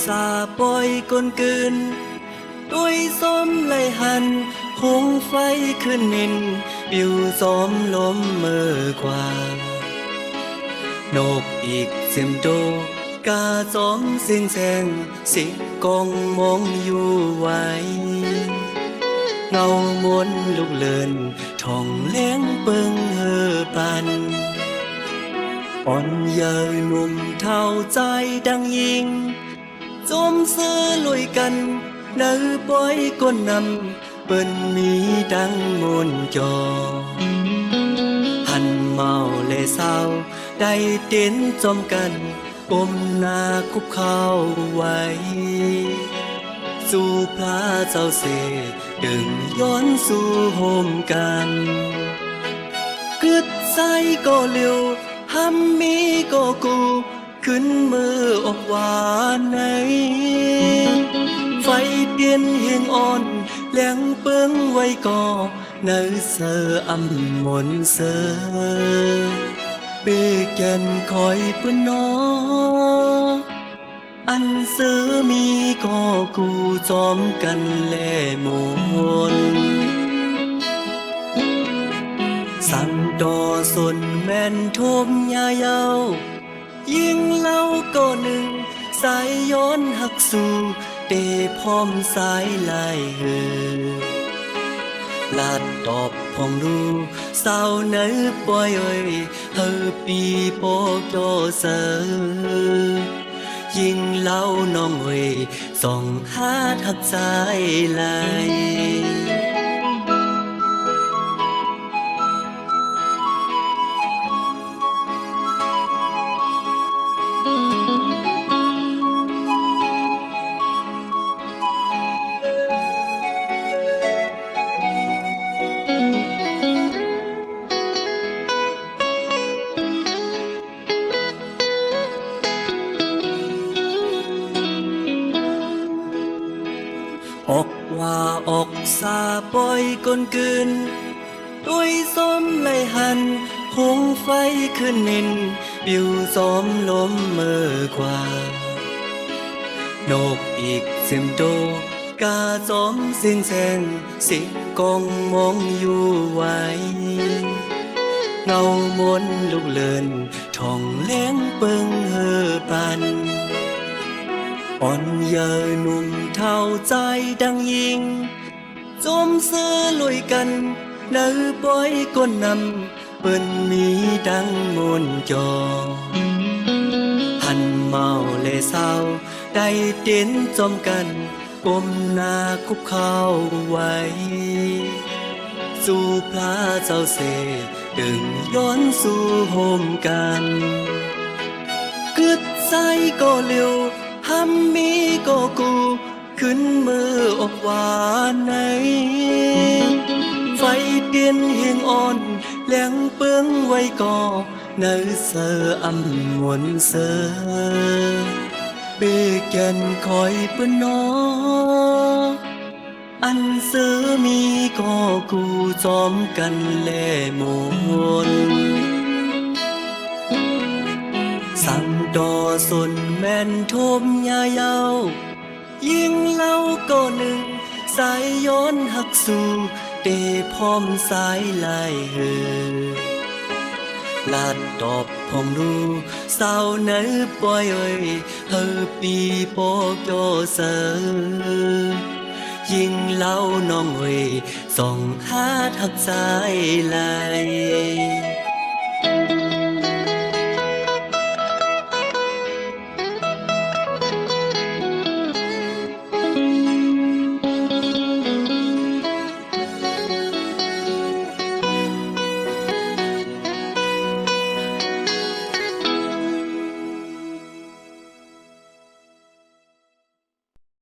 ซาปล่อยกลกืนด้วยซ้อมไหลหันหงไฟขึ้นนินปิวซ้อมลมเมื่อกว่านกอีกเสียมโดกาซ้อมเสียงแสงสิกองมองอยู่ไว้เงามนลุกเลินท่องเลี้ยงเปิงเฮอปันอ่อนเยาว์หนุ่มเท่าใจดังยิงจมเสือลุยกันเนื้อปล่อยก้นนำเปิ้นมีดังมนจอหันเมาเลเศร้าได้เต้นจอมกันก้มหน้าคุกเข่าไว้สู่พระเจ้าเสดึงย้อนสู่โฮมกันกึดใจก็เร็วห้ำมีก็กูขึ้นมือออกหวานในไฟเตียนเฮียงอ่อนแหลงเปิงไว้ก่อเนื้อเสืออำมนเสือเบแกนคอยเปื้นนออันเสือมีก็กูจอมกันแลมนสันดอสนแม่นทมยาเยายิ่งเล่าก็หนึ่งสายย้อนหักสู่เตพร้อมสายลายเหือลาดตอบพองดูสาวเนื้อปล่อยเอ่ยเฮอปีโปโตเสอยิ่งเล่าน้องเอ่ยส่องหาทักสายลายออกว่าออกซาปล่อยกลกืนด้วยซ้อมไหลหันหงไฟขึ้นนินปิวซ้อมลมเมื่อกว่านกอีกเสียมโดกาซ้อมเสียงแสงสิกองมองอยู่ไว้เงามนลุกเลินท่องเลี้ยงเปิงเฮอปันอ่อนเยาว์หนุ่มเท่าใจดังยิงจมเสือลุยกันเนื้อปล่อยก้นนำเปิ้นมีดังมนจอหันเมาเลเศร้าได้เต้นจอมกันก้มหน้าคุกเข่าไว้สู่พระเจ้าเสดึงย้อนสู่โฮมกันกึดใจก็เร็วห้ำมีก็กูขึ้นมือออกหวานในไฟเตียนเฮียงอ่อนแหลงเปิงไว้ก่อเนื้อเสืออำมนเสือเบแกนคอยเปื้นนออันเสือมีก็กูจอมกันแลมนสังดอสนแม่นทมยาเยายิ่งเล่าก็หนึ่งสายย้อนหักสู่เตพร้อมสายลายเหือลาดตอบพองดูสาวเนื้อปล่อยเอ่ยเฮอปีโปโตเสอยิ่งเล่าน้องเอ่ยส่องหาทักสายลาย